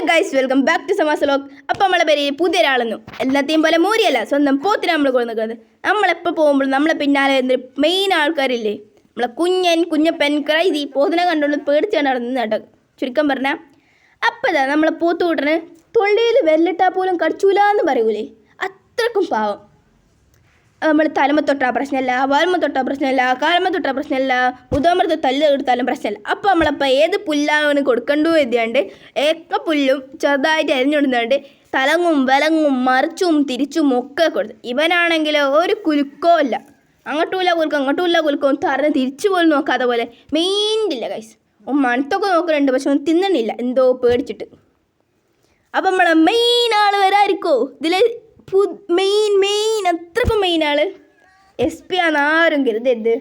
Guys welcome back to സമാസ് vlog. അപ്പം നമ്മളെ പേര് പുതിയൊരാളെന്നും എല്ലാത്തെയും പോലെ മൂരിയല്ല, സ്വന്തം പോത്തിനെ നമ്മൾ കൊടുക്കുന്നത്. നമ്മളെപ്പോൾ പോകുമ്പോഴും നമ്മളെ പിന്നാലെ മെയിൻ ആൾക്കാരില്ലേ, നമ്മളെ കുഞ്ഞപ്പൻ ക്രൈസി പോത്തിനെ കണ്ടുകൊണ്ട് പേടിച്ചാണ് നടന്ന് കേട്ടോ. ചുരുക്കം പറഞ്ഞാൽ അപ്പം ഇതാ നമ്മളെ പോത്ത് കൂട്ടന് തൊള്ളിയിൽ വെല്ലിട്ടാൽ പോലും കടിച്ചൂലെന്ന് പറയൂലേ, അത്രക്കും പാവം. നമ്മൾ തലമ തൊട്ടാൽ പ്രശ്നമല്ല, വാൽമ തൊട്ടാൽ പ്രശ്നമല്ല, കാലമ തൊട്ടാൽ പ്രശ്നമല്ല, മുതമൃത്ത് തല്ല് എടുത്താലും പ്രശ്നമല്ല. അപ്പോൾ നമ്മളപ്പോൾ ഏത് പുല്ലാണ് കൊടുക്കണ്ടു എഴുതിയാണ്ട് ഏക്ക പുല്ലും ചെറുതായിട്ട് അരിഞ്ഞിടുന്നുണ്ട് തലങ്ങും വിലങ്ങും മറിച്ചും തിരിച്ചും ഒക്കെ കൊടുത്തു. ഇവനാണെങ്കിൽ ഒരു കുലുക്കോ ഇല്ല, അങ്ങോട്ടുമില്ല കുലുക്കം അങ്ങോട്ടുമില്ല കുലുക്കവും തറന്ന് തിരിച്ചു പോലും നോക്കാതെ പോലെ മെയിനില്ല ഗൈസ്. മണത്തൊക്കെ നോക്കുന്നുണ്ട്, പക്ഷെ ഒന്നും തിന്നണില്ല, എന്തോ പേടിച്ചിട്ട്. അപ്പം നമ്മളെ മെയിൻ ആൾ വരാതിരിക്കോ ഇതിൽ മെയിൻ അത്രക്കും മെയിൻ ആൾ SP ആണെന്ന് ആരും കരുതരുത്,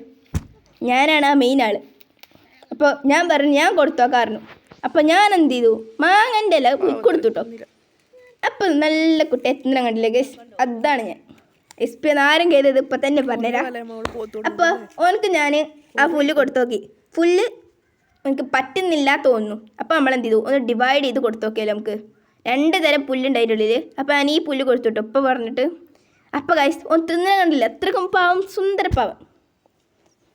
ഞാനാണ് ആ മെയിൻ ആൾ. അപ്പോൾ ഞാൻ പറഞ്ഞു ഞാൻ കൊടുത്തോ കാരണം. അപ്പോൾ ഞാൻ എന്ത് ചെയ്തു, മാങ്ങൻ്റെ ഇല കൊടുത്തു കേട്ടോ. അപ്പോൾ നല്ല കുട്ടി എത്തുന്ന കണ്ടില്ലേ ഗൈസ്, അതാണ് ഞാൻ SP ആണെന്ന് ആരും കരുതരുത്, ഇപ്പം തന്നെ പറഞ്ഞുതരാം. അപ്പോൾ ഓനക്ക് ഞാൻ ആ പുല്ല് കൊടുത്തു നോക്കി, പുല്ല് എനിക്ക് പറ്റുന്നില്ല തോന്നുന്നു. അപ്പോൾ നമ്മളെന്ത് ചെയ്തു, ഒന്ന് ഡിവൈഡ് ചെയ്ത് കൊടുത്തു നോക്കിയാലോ. നമുക്ക് 2 തരം പുല്ലുണ്ടായിട്ടുള്ളിൽ. അപ്പോൾ ഞാൻ ഈ പുല്ല് കൊടുത്തു കേട്ടോ ഇപ്പോൾ പറഞ്ഞിട്ട്. അപ്പോൾ ഗൈസ് ഒന്ന് തിന്നാൻ കണ്ടില്ല, അത്രക്കും പാവം, സുന്ദര പാവം.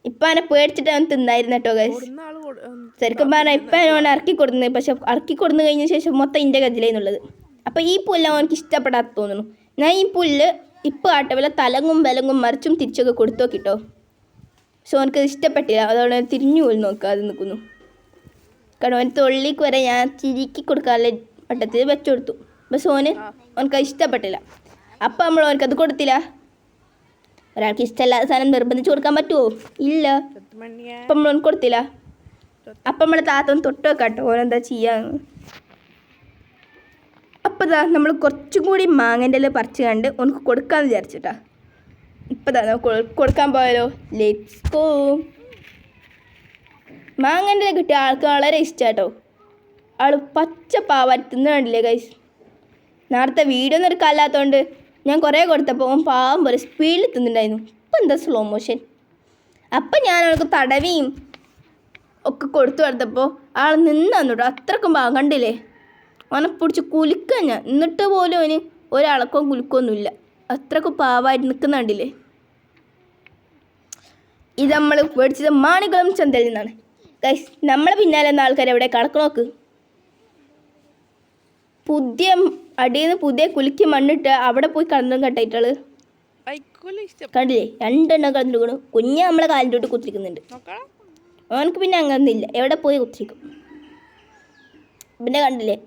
ഇപ്പം അവനെ പേടിച്ചിട്ട് അവൻ തിന്നായിരുന്നു കേട്ടോ ഗൈസ്. ശരിക്കും പറഞ്ഞാൽ ഇപ്പം അവൻ ഇറക്കി കൊടുക്കുന്നത്, പക്ഷെ ഇറക്കി കൊടുന്നു കഴിഞ്ഞ ശേഷം മൊത്തം എൻ്റെ കജിലേന്നുള്ളത്. അപ്പോൾ ഈ പുല്ല് അവനക്ക് ഇഷ്ടപ്പെടാത്ത തോന്നുന്നു. ഞാൻ ഈ പുല്ല് ഇപ്പോൾ ആട്ടവില തലങ്ങും വിലങ്ങും മറിച്ചും തിരിച്ചൊക്കെ കൊടുത്തു നോക്കിട്ടോ, പക്ഷെ അവനക്ക് ഇഷ്ടപ്പെട്ടില്ല. അതുകൊണ്ട് തിരിഞ്ഞു പോലും നോക്കാതെ നിൽക്കുന്നു. കാരണം അവൻ തൊള്ളിക്ക് വരെ ഞാൻ ചിരിക്കി കൊടുക്കാനുള്ള വട്ടത്തിൽ വെച്ചു കൊടുത്തു, പക്ഷെ ഓനക്ക് ഇഷ്ടപ്പെട്ടില്ല. അപ്പം നമ്മൾ ഓനക്കത് കൊടുത്തില്ല. ഒരാൾക്ക് ഇഷ്ടമല്ലാത്ത സാധനം നിർബന്ധിച്ച് കൊടുക്കാൻ പറ്റുമോ? ഇല്ല. അപ്പം നമ്മൾ ഓനക്ക് കൊടുത്തില്ല. അപ്പം നമ്മളെ താത്ത തൊട്ട് വെക്കാട്ടോ ഓനെന്താ ചെയ്യാന്ന്. അപ്പം ഇതാ നമ്മൾ കുറച്ചും കൂടി മാങ്ങൻ്റെ ഇല പറിച്ച് കണ്ട് ഓനക്ക് കൊടുക്കാമെന്ന് വിചാരിച്ചിട്ടാ. ഇപ്പം ഇതാ കൊടുക്കാൻ പോയാലോ, ലെറ്റ്സ് ഗോ. മാങ്ങൻ്റെ ഇല കിട്ടിയ ആൾക്ക് വളരെ ഇഷ്ടമാട്ടോ. ആൾ പച്ച പാവാറ്റ് തിന്നുകണ്ടില്ലേ ഗൈസ്. നേരത്തെ വീഡിയോ ഒന്നും എടുക്കാല്ലാത്തതുകൊണ്ട് ഞാൻ കുറേ കൊടുത്തപ്പോൾ അവൻ പാവം പോലെ സ്പീഡിൽ തിന്നുണ്ടായിരുന്നു. ഇപ്പം എന്താ സ്ലോ മോഷൻ. അപ്പം ഞാൻ അവൾക്ക് തടവിയും ഒക്കെ കൊടുത്തു കൊടുത്തപ്പോൾ ആൾ നിന്ന് വന്നിട്ടോ, അത്രക്കും പാവം കണ്ടില്ലേ. അവനെ പിടിച്ച് കുലുക്കുക ഞാൻ, എന്നിട്ട് പോലും അവന് ഒരാൾക്കോ കുലുക്കൊന്നുമില്ല, അത്രക്കും പാവമായിട്ട് നിൽക്കുന്ന കണ്ടില്ലേ. ഇത് നമ്മൾ മേടിച്ചത് മാണികുളം ചന്തയിൽ നിന്നാണ് ഗൈസ്. നമ്മളെ പിന്നാലെ എന്ന ആൾക്കാർ എവിടെ കടക്കണോക്ക്. പുതിയ അടിയിൽ നിന്ന് പുതിയ കുലുക്കി മണ്ണിട്ട് അവിടെ പോയി കടന്നു കെട്ടായിട്ടാള് കണ്ടില്ലേ, 2 എണ്ണം കടന്നിട്ട് കുഞ്ഞ് നമ്മളെ കാലിൻ്റെ തൊട്ട് കുത്തിരിക്കുന്നുണ്ട്. അവനക്ക് പിന്നെ അങ്ങനൊന്നുമില്ല, എവിടെ പോയി കുത്തിരിക്കും. പിന്നെ കണ്ടില്ലേ,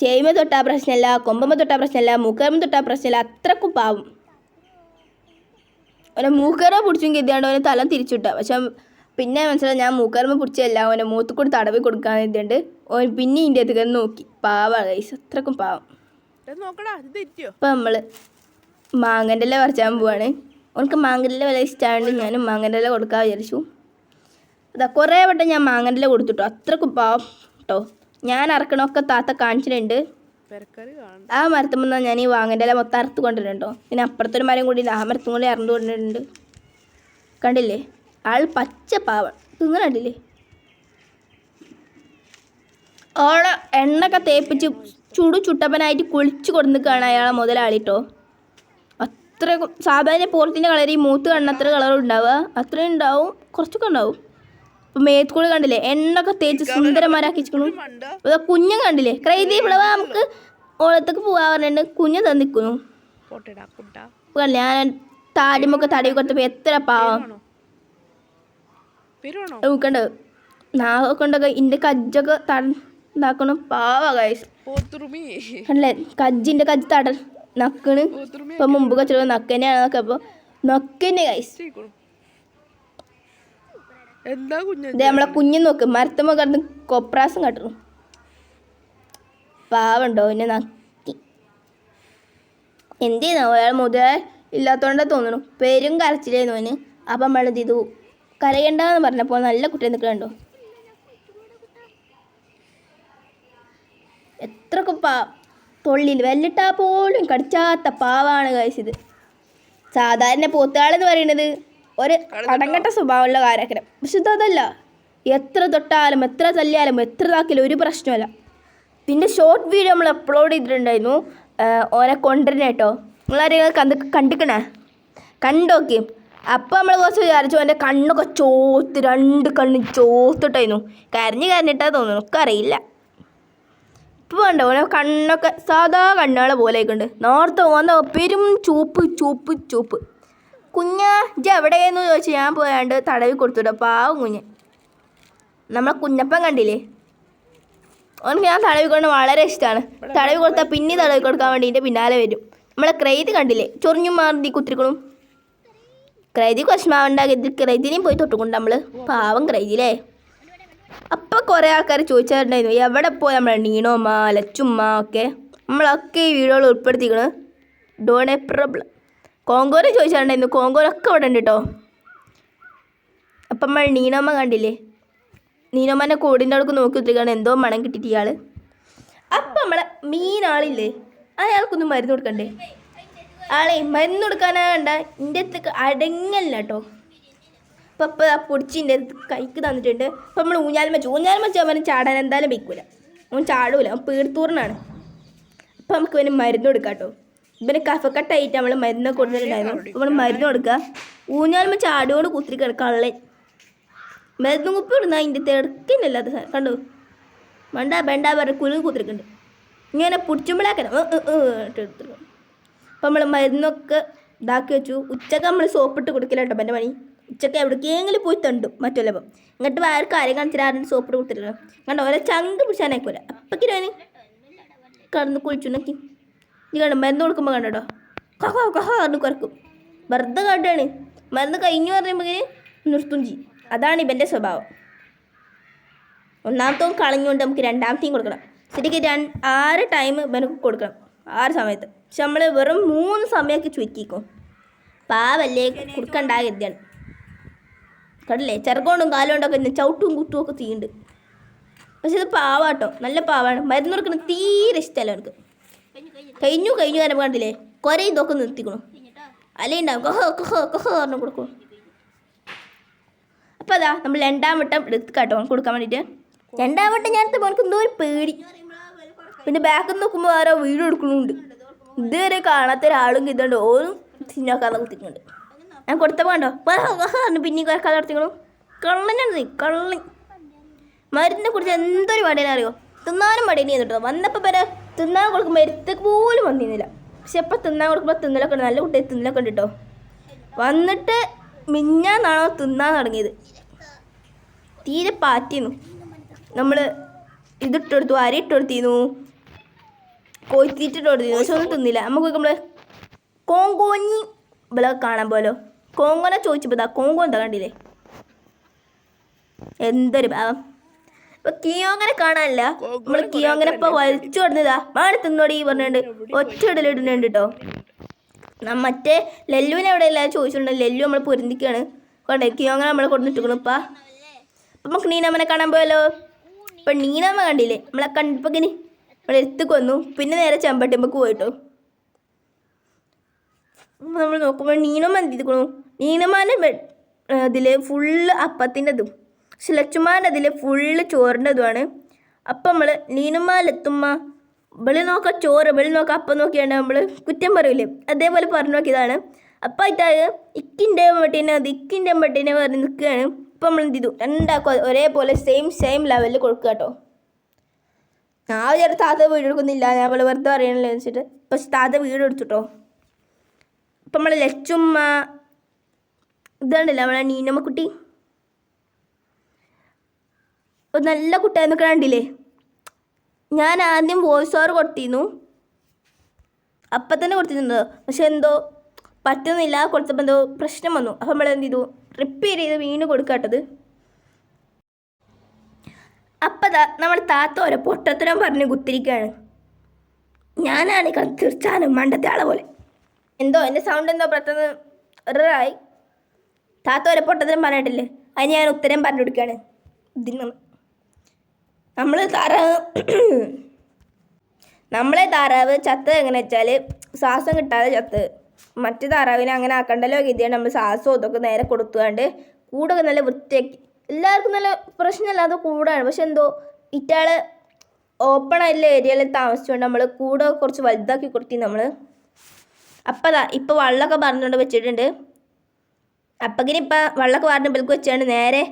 ചേയ്മ തൊട്ടാ പ്രശ്നമല്ല, കൊമ്പമ്മ തൊട്ടാ പ്രശ്നമല്ല, മൂക്കമ്മ തൊട്ടാ പ്രശ്നമല്ല, അത്രക്കും പാവം. അവനെ മൂക്കറ പിടിച്ചും കരുതിയാണ്ട് അവനെ തല തിരിച്ചിട്ടാ. പക്ഷെ പിന്നെ മനസ്സിലായി ഞാൻ മൂക്കറമ്മ പിടിച്ചല്ല, അവനെ മൂത്ത് കൂടി തടവി കൊടുക്കാൻ കരുതിയുണ്ട്. ഓൻ പിന്നെ ഇതിൻ്റെ അടുത്ത് നോക്കി, പാവ ഗൈസ്, അത്രക്കും പാവം. ഇപ്പം നമ്മൾ മാങ്ങൻ്റെ ഇല പറിച്ചാൻ പോവാണ്. ഓനക്ക് മാങ്ങൻ്റെ ഇല വില ഇഷ്ടമായതുകൊണ്ട് ഞാനും മാങ്ങൻ്റെ ഇല കൊടുക്കാൻ വിചാരിച്ചു. അതാ കുറേ വട്ടം ഞാൻ മാങ്ങൻ്റെ ഇല കൊടുത്തിട്ടോ, അത്രക്കും പാവം കേട്ടോ. ഞാൻ അറക്കണമൊക്കെ താത്ത കാണിച്ചിട്ടുണ്ട്. ആ മരത്തുമ്പോൾ ഞാൻ ഈ മാങ്ങൻ്റെ ഇല മൊത്തം അറുത്ത് കൊണ്ടിട്ടുണ്ടോ. പിന്നെ അപ്പുറത്തൊരു മരം കൂടി ആ മരത്തും കൂടി അറന്നു കൊണ്ടിട്ടുണ്ട്. കണ്ടില്ലേ, ആൾ പച്ച പാവം തിങ്ങനെ കണ്ടില്ലേ. ഓളെ എണ്ണയൊക്കെ തേപ്പിച്ച് ചുട്ടപ്പനായിട്ട് കുളിച്ച് കൊടുന്നിക്കാണ് അയാളെ മുതലാളിട്ടോ. അത്രയും സാധാരണ പോർത്തിൻ്റെ കളർ ഈ മൂത്ത് കണ്ണത്ര കളർ ഉണ്ടാവുക, അത്രയും ഉണ്ടാവും, കുറച്ചൊക്കെ ഉണ്ടാവും. ഇപ്പം മേത്തുകൂടി കണ്ടില്ലേ എണ്ണൊക്കെ തേച്ച് സുന്ദരന്മാരാക്കിച്ചിരിക്കണു. കുഞ്ഞൻ കണ്ടില്ലേ, ക്രൈസി ഫ്ലവർ നമുക്ക് ഓളത്തേക്ക് പോകാൻ പറഞ്ഞിട്ട് കുഞ്ഞ് തന്നിക്കുന്നു. ഞാൻ താടിമൊക്കെ തടവി കൊടുത്തപ്പോൾ എത്ര പാവം നോക്കണ്ട. നാകൊണ്ടൊക്കെ ഇൻ്റെ കജ്ജൊക്കെ ഇതാക്കണം, പാവ ഗൈസ്. അല്ലേ കജ്ജിൻ്റെ കജ്ജ് നക്കണ്. ഇപ്പം മുമ്പ് കച്ചവടം നക്കന്നെയാണ് നോക്കുക. അപ്പോൾ നക്കന്നെ ഗൈസ്. ഇത് നമ്മളെ കുഞ്ഞ് നോക്ക്, മരത്തമ്മ കിടന്ന് കൊപ്രാസം കട്ടണു. പാവുണ്ടോ എന്നെ നക്കി. എന്ത് ചെയ്യുന്നോ അയാൾ മുതൽ ഇല്ലാത്തതുകൊണ്ടാണ് തോന്നുന്നു, പേരും കരച്ചിലായിരുന്നു അവന്. അപ്പം നമ്മൾ എന്ത് ചെയ്തു, കരയണ്ടെന്ന് പറഞ്ഞപ്പോൾ നല്ല കുട്ടി നിൽക്കണുണ്ടോ. എത്രക്കും തൊള്ളിയിൽ വെല്ലിട്ടാൽ പോലും കടിച്ചാത്ത പാവാണ് ഗൈസ് ഇത്. സാധാരണ പോത്തുകാളെന്ന് പറയുന്നത് ഒരു അടങ്ങട്ട സ്വഭാവമുള്ള കാര്യമാക്കണം, പക്ഷെ ഇതല്ല. എത്ര തൊട്ടാലും എത്ര തല്ലിയാലും എത്ര ഇതാക്കിയാലും ഒരു പ്രശ്നമല്ല. ഇതിൻ്റെ ഷോർട്ട് വീഡിയോ നമ്മൾ അപ്ലോഡ് ചെയ്തിട്ടുണ്ടായിരുന്നു. ഓനെ കൊണ്ടുവരുന്ന കേട്ടോ. നിങ്ങളാരെങ്കിലും കണ്ടിക്കണേ കണ്ടോക്കി. അപ്പോൾ നമ്മൾ കുറച്ച് വിചാരിച്ചു എൻ്റെ കണ്ണൊക്കെ ചോത്ത്, 2 കണ്ണ് ചോത്തിട്ടായിരുന്നു. കരഞ്ഞിട്ടാ തോന്നുന്നു, ഒക്കെ അറിയില്ല. ഇപ്പോൾ വേണ്ട ഓരോ കണ്ണൊക്കെ സാധാ കണ്ണുകളെ പോലെ ആയിക്കൊണ്ട്. നേരത്തെ വന്ന പെരും ചൂപ്പ്. കുഞ്ഞാ ഇജ്ജ് എവിടെയെന്ന് ചോദിച്ചു ഞാൻ പോയാണ്ട് തടവി കൊടുത്തുട്ടോ. പാവം കുഞ്ഞ്. നമ്മളെ കുഞ്ഞപ്പൻ കണ്ടില്ലേ, ഓനക്ക് ഞാൻ തടവിക്കൊണ്ട് വളരെ ഇഷ്ടമാണ്. തടവി കൊടുത്താൽ പിന്നെ തടവി കൊടുക്കാൻ വേണ്ടിയിട്ട് പിന്നാലെ വരും. നമ്മളെ ക്രൈതി കണ്ടില്ലേ, ചൊറിഞ്ഞും മാറി കുത്തിരിക്കണു. ക്രൈതി കശ്മാവുണ്ടാക്കി ക്രൈതിനെയും പോയി തൊട്ടുകൊണ്ട് നമ്മൾ. പാവം ക്രൈതില്ലേ. അപ്പം കുറേ ആൾക്കാർ ചോദിച്ചിട്ടുണ്ടായിരുന്നു എവിടെ പോയി നമ്മളെ നീണോമ്മ ലച്ചുമ്മ ഒക്കെ. നമ്മളൊക്കെ ഈ വീഡിയോയിൽ ഉൾപ്പെടുത്തിക്കണ്. ഡോൺ എ പ്രോബ്ലം. കോങ്കോനെ ചോദിച്ചിട്ടുണ്ടായിരുന്നു. കോങ്കോനൊക്കെ ഇവിടെ ഉണ്ട് കേട്ടോ. അപ്പം നമ്മൾ നീണോമ്മ കണ്ടില്ലേ, നീനോമ്മൻ്റെ കോടിൻ്റെ അടുക്ക് നോക്കി കുത്തിരിക്കുകയാണ്. എന്തോ മണം കിട്ടിയിട്ട് ഇയാൾ. അപ്പം നമ്മളെ മീനാളില്ലേ, അയാൾക്കൊന്നും മരുന്ന് കൊടുക്കണ്ടേ. ആളെ മരുന്ന് കൊടുക്കാനാ കണ്ട എൻ്റെ അടുത്തേക്ക് അടങ്ങല്ല കേട്ടോ. അപ്പം പൊടിച്ചിൻ്റെ അടുത്ത് കൈക്ക് തന്നിട്ടുണ്ട്. അപ്പം നമ്മൾ ഊഞ്ഞാലും വെച്ച് അവന് ചാടാൻ എന്തായാലും വയ്ക്കൂല. അവൻ ചാടൂല, അവൻ പീർത്തൂറിനാണ്. അപ്പം നമുക്ക് ഇവന് മരുന്ന് കൊടുക്കാം കേട്ടോ. ഇവന് കഫക്കെട്ടായിട്ട് നമ്മൾ മരുന്നൊക്കെ കൊടുത്തിട്ടുണ്ടായിരുന്നു. നമ്മൾ മരുന്ന് കൊടുക്കുക. ഊഞ്ഞാലും ചാടിയോട് കുത്തിരിക്കുകയാണ് കള്ളൻ. മരുന്ന് കുപ്പി ഇടുന്ന അതിൻ്റെ തിരക്കിനല്ല അത് കണ്ടു. ബണ്ട പറഞ്ഞ കുരു കുത്തിരിക്കുന്നുണ്ട്. ഇങ്ങനെ പിടിച്ചുമ്പോഴാക്കണം എടുത്തിരിക്കണം. അപ്പം നമ്മൾ മരുന്നൊക്കെ ഇതാക്കി വെച്ചു. ഉച്ചക്ക് നമ്മൾ സോപ്പിട്ട് കൊടുക്കില്ല കേട്ടോ. എൻ്റെ പണി ഉച്ചക്ക് എവിടേക്കെങ്കിലും പോയി തണ്ടും മറ്റുള്ളപ്പം. ഇങ്ങോട്ട് വേറെ കാര്യം കാണിച്ചിട്ട് സോപ്പിട്ട് കൊടുത്തിരിക്കണം. കണ്ടോ ഓരോ ചങ്ക് പിടിച്ചാനായിക്കൂല. അപ്പക്കിന് കടന്ന് കുളിച്ചുണ്ടാക്കി നീ കണ്ടോ. മരുന്ന് കൊടുക്കുമ്പോൾ കണ്ടോ കറന്ന് കുറക്കും. വെറുതെ കാട്ടാണ്. മരുന്ന് കഴിഞ്ഞു പറയുമ്പോൾ നിർത്തും ചെയ്യും. അതാണ് ഇവൻ്റെ സ്വഭാവം. ഒന്നാമത്തവും കളഞ്ഞുകൊണ്ട് നമുക്ക് രണ്ടാമത്തെയും കൊടുക്കണം. ശരിക്കും 6 ടൈം ഇവനക്ക് കൊടുക്കണം, 6 സമയത്ത്. പക്ഷെ നമ്മൾ വെറും 3 സമയമൊക്കെ ചുരുക്കിക്കും. പാവല്ലേ കൊടുക്കണ്ടാകരുതാണ്. കണ്ടില്ലേ ചെറുകൊണ്ടും കാലുകൊണ്ടൊക്കെ ചവിട്ടും കുത്തും ഒക്കെ ചെയ്യുന്നുണ്ട്. പക്ഷെ ഇത് പാവാട്ടോ, നല്ല പാവാണ്. മരുന്ന് കൊടുക്കുന്നത് തീരെ ഇഷ്ടമല്ല എനിക്ക്. കഴിഞ്ഞു വരുമ്പോൾ കണ്ടില്ലേ കുറേ ഇതൊക്കെ നിർത്തിക്കണു. അല്ലേ ഉണ്ടാവും കൊഹ പറഞ്ഞു കൊടുക്കും. അപ്പോൾ അതാ നമ്മൾ 2ാം വട്ടം എടുത്ത് കേട്ടോ കൊടുക്കാൻ വേണ്ടിയിട്ട്. 2ാം വട്ടം ഞാൻ മോനക്ക് എന്തോ ഒരു പേടി. പിന്നെ ബാക്കിൽ നോക്കുമ്പോൾ ആരോ വീഡിയോ എടുക്കുന്നുണ്ട്. ഇതുവരെ കാണാത്ത ഒരാളും ഇതുകൊണ്ട് ഓരും സിനിമക്കാതെ കുത്തിക്കുന്നുണ്ട്. ഞാൻ കൊടുത്തപ്പോൾ കണ്ടോ പറഞ്ഞു പിന്നെയും കുറക്കാതെ നടത്തിക്കണു. കള്ളൻ മരുന്നിനെ കുറിച്ച് എന്തൊരു പടേനെ അറിയോ. തിന്നാനും പടേനെ കേട്ടോ. വന്നപ്പോൾ വരെ തിന്നാൻ കൊടുക്കുമ്പോൾ എടുത്തേക്ക് പോലും വന്നിരുന്നില്ല. പക്ഷെ എപ്പോൾ തിന്നാൻ കൊടുക്കുമ്പോൾ തിന്നലൊക്കെ ഉണ്ട്. നല്ല കുട്ടിയെ തിന്നലൊക്കെ ഉണ്ട് കേട്ടോ. വന്നിട്ട് മിഞ്ഞാന്നാണോ തിന്നാൻ തുടങ്ങിയത്. തീരെ പാറ്റിന്നു. നമ്മൾ ഇതിട്ടെടുത്തു, അരി ഇട്ടെടുത്തിരുന്നു, കോഴിത്തീറ്റിട്ട് കൊടുത്തിരുന്നു. പക്ഷെ ഒന്നും തിന്നില്ല. നമുക്ക് നമ്മൾ കോങ്കോഞ്ഞി ഇവിടെ കാണാൻ പോലോ. കോങ്കോനെ ചോദിച്ചപ്പോൾ ഇതാ കോങ്കോ എന്താ കണ്ടില്ലേ, എന്തൊരു ഭാവം. ഇപ്പം കിയോങ്ങനെ കാണാനില്ല. നമ്മൾ കിയോങ്ങനെ ഇപ്പോൾ വലിച്ചു കൊടുത്തതാ മാറി തിന്നോടി പറഞ്ഞിട്ടുണ്ട്. ഒറ്റ ഇടലിടുന്നുണ്ട് കേട്ടോ. മറ്റേ ലെല്ലുവിനെ എവിടെ എല്ലാവരും ചോദിച്ചിട്ടുണ്ട്. ലെല്ലു നമ്മൾ പൊരുന്തിക്കാണ് കൊണ്ടേ. കിയോങ്ങനെ നമ്മൾ കൊടുത്തിട്ടിരിക്കണം. അപ്പം നമുക്ക് നീനമ്മനെ കാണാൻ പോയല്ലോ. ഇപ്പം നീനമ്മ കണ്ടില്ലേ, നമ്മളെ കണ്ടപ്പോൾ ഇങ്ങനെ നമ്മൾ എടുത്തേക്ക് വന്നു. പിന്നെ നേരെ ചെമ്പട്ടിമ്പക്ക് പോയിട്ടോ. നമ്മൾ നോക്കുമ്പോൾ നീനമ്മ എന്ത് ചെയ്തിരിക്കണു. നീനമ്മാൻ്റെ അതിൽ ഫുള്ള് അപ്പത്തിൻ്റെ ഇതും, പക്ഷെ ലച്ചുമാൻ്റെ അതിൽ ഫുള്ള് ചോറിൻ്റെ ഇതുമാണ്. അപ്പം നമ്മൾ നീനുമ്മാലെത്തുമ്മ വെളി നോക്കാം ചോറ്, വെളി നോക്കാം അപ്പം നോക്കിയാണ് നമ്മൾ കുറ്റം പറയില്ലേ, അതേപോലെ പറഞ്ഞു നോക്കിയതാണ്. അപ്പം ആയിട്ടാണ് ഇക്കിൻ്റെ മട്ടീനെ പറഞ്ഞ് നിൽക്കുകയാണ്. ഇപ്പം നമ്മൾ എന്ത് ചെയ്തു, രണ്ടാക്കും ഒരേപോലെ സെയിം ലെവലിൽ കൊടുക്കുക കേട്ടോ. ഞാൻ വിചാരിച്ച താത്ത വീട് എടുക്കുന്നില്ല, ഞാൻ പോലെ വെറുതെ അറിയണല്ലോ വെച്ചിട്ട്. പക്ഷെ താത്ത വീട് എടുത്തിട്ടോ. ഇപ്പം നമ്മൾ ലച്ചുമ്മ ഇതുണ്ടല്ലോ നമ്മളെ നീനമ്മ കുട്ടി, ഒരു നല്ല കുട്ടിയായിരുന്നു കണ്ടില്ലേ. ഞാൻ ആദ്യം വോയിസ് ഓവർ കൊടുത്തിരുന്നു, അപ്പം തന്നെ കൊടുത്തിരുന്നു. പക്ഷെ എന്തോ പറ്റുന്നില്ല, കൊടുത്തപ്പോൾ എന്തോ പ്രശ്നം വന്നു. അപ്പം നമ്മൾ എന്ത് ചെയ്തു, റിപ്പയർ ചെയ്ത് വീണ്ടും കൊടുക്കാട്ടത്. അപ്പം നമ്മൾ താത്ത ഓരോ പൊട്ടത്തരം പറഞ്ഞ് കുത്തിരിക്കുകയാണ്. ഞാനാണ് തീർച്ചാനും മണ്ടത്തെ ആളെ പോലെ. എന്തോ എൻ്റെ സൗണ്ട് എന്തോ പെട്ടെന്ന് എററായി. താത്ത ഓരോ പൊട്ടത്തരം പറഞ്ഞിട്ടില്ലേ, അതിന് ഞാൻ ഉത്തരം പറഞ്ഞു കൊടുക്കുകയാണ്. ഇതിനൊന്ന് നമ്മളെ താറാവ് ചത്തത് എങ്ങനെ വെച്ചാൽ ശ്വാസം കിട്ടാതെ ചത്ത്. മറ്റു താറാവിനെ അങ്ങനെ ആക്കണ്ടല്ലോ കരുതിയാണ് നമ്മൾ ശ്വാസവും ഇതൊക്കെ നേരെ കൊടുത്തുകൊണ്ട് കൂടൊക്കെ നല്ല വൃത്തിയാക്കി. എല്ലാവർക്കും നല്ല പ്രശ്നമില്ലാതെ കൂടാണ്. പക്ഷെ എന്തോ ഇറ്റാള് ഓപ്പൺ ആയിട്ടുള്ള ഏരിയയിൽ താമസിച്ചുകൊണ്ട് നമ്മൾ കൂടെ കുറച്ച് വലുതാക്കി കൊടുത്തി നമ്മൾ. അപ്പം അതാ ഇപ്പം വെള്ളമൊക്കെ പറഞ്ഞുകൊണ്ട് വെച്ചിട്ടുണ്ട്. അപ്പക്കിന് ഇപ്പം വെള്ളമൊക്കെ പറഞ്ഞപ്പോഴേക്ക് വെച്ചാണ് നേരെ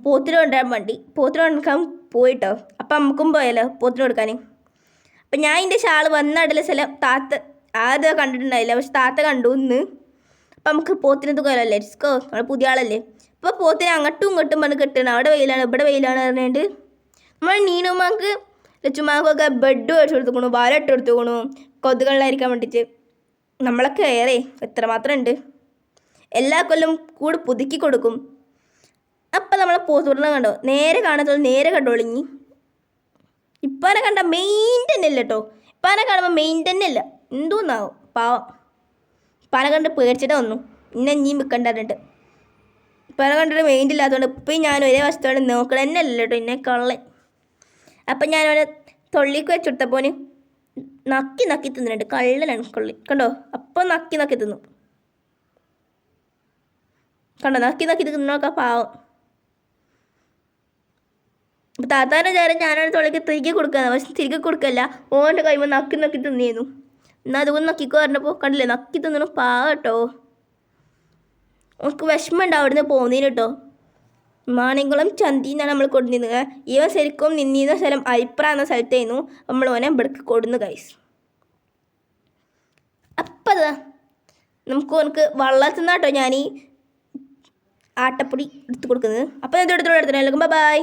പോത്തിന് കൊണ്ടുവരാൻ വേണ്ടി പോത്തിന് കൊണ്ടുക്കാൻ പോയിട്ടോ. അപ്പം നമുക്കും പോയല്ലോ പോത്തിന് കൊടുക്കാൻ. അപ്പം ഞാൻ എൻ്റെ ഷാള് വന്ന അടല സ്ഥലം താത്ത ആദ്യം കണ്ടിട്ടുണ്ടായില്ല, പക്ഷെ താത്ത കണ്ടു ഇന്ന്. അപ്പം നമുക്ക് പോത്തിനത് കൊല്ലം ലെറ്റ്സ്കോ, നമ്മൾ പുതിയ ആളല്ലേ. ഇപ്പോൾ പോത്തിനെ അങ്ങോട്ടും ഇങ്ങോട്ടും പറഞ്ഞ് കെട്ടണം. അവിടെ വെയിലാണ് ഇവിടെ വെയിലാണ് പറഞ്ഞിട്ട് നമ്മൾ നീനുമാക്ക് ലച്ചുമാക്കൊക്കെ ബെഡ് മേടിച്ച് കൊടുത്തുക്കണു, വല ഇട്ട് കൊടുത്തുക്കണു കൊതുകളിലായിരിക്കാൻ വേണ്ടിയിട്ട്. നമ്മളൊക്കെ ഏറെ എത്രമാത്രം ഉണ്ട്. എല്ലാ കൊല്ലം കൂടെ പുതുക്കി കൊടുക്കും. അപ്പം നമ്മളെ പോത്തുവിടണം കണ്ടോ, നേരെ കാണത്തോളം നേരെ കണ്ടോളിങ്ങി. ഇപ്പാനെ കണ്ട മെയിൻ തന്നെ ഇല്ല കേട്ടോ. ഇപ്പാനെ കാണുമ്പോൾ മെയിൻ തന്നെ ഇല്ല, എന്തോന്നാവും പാവം. ഇപ്പാനെ കണ്ട് പേടിച്ചിട്ട് വന്നു, ഇന്നെ ഇനിയും വിൽക്കണ്ടിട്ട്. ഇപ്പാനെ കണ്ടിട്ട് മെയിൻ ഇല്ലാത്തതുകൊണ്ട് ഇപ്പം ഞാൻ ഒരേ വശത്തോടെ നോക്കണം തന്നെ അല്ലല്ലോ കേട്ടോ എന്നെ കള്ളൻ. അപ്പം ഞാനവനെ തൊള്ളിക്ക് വെച്ചുകൊടുത്തപ്പോന് നക്കി നക്കി തിന്നുന്നുണ്ട്. കള്ളനാണ് കൊള്ളി കണ്ടോ. അപ്പം നക്കി നക്കി തിന്നു കണ്ടോ, നക്കി നക്കി തിന്നൊക്കെ പാവം. അപ്പം താത്താൻ്റെ വിചാരം ഞാനവനെ തൊള്ളിക്ക് തിരികെ കൊടുക്കാന്ന്, പക്ഷെ തിരികെ കൊടുക്കല്ല, ഓൻ്റെ കഴിയുമ്പോൾ നക്കി നക്കി തിന്നിരുന്നു. എന്നാൽ അതുകൊണ്ട് നക്കിക്കോ പറഞ്ഞപ്പോൾ കണ്ടില്ലേ നക്കി തിന്നണു പാവം കേട്ടോ. നമുക്ക് വിഷമം ഉണ്ടാവും അവിടുന്ന് പോകുന്നതിന് കേട്ടോ. മാണികുളം ചന്തി എന്നാണ് നമ്മൾ കൊടുത്തിരുന്നത്. ഇവ ശരിക്കും നിന്നിരുന്ന സ്ഥലം അരിപ്ര എന്ന സ്ഥലത്തായിരുന്നു. നമ്മൾ ഓനെ ഇവിടേക്ക് കൊടുന്നു ഗൈസ്. അപ്പം അതാ നമുക്ക് വള്ളത്തിൽ നിന്നാട്ടോ ഞാൻ ഈ ആട്ടപ്പൊടി എടുത്ത് കൊടുക്കുന്നത്. അപ്പം ഇത് എടുത്തോളൂ, ബൈ.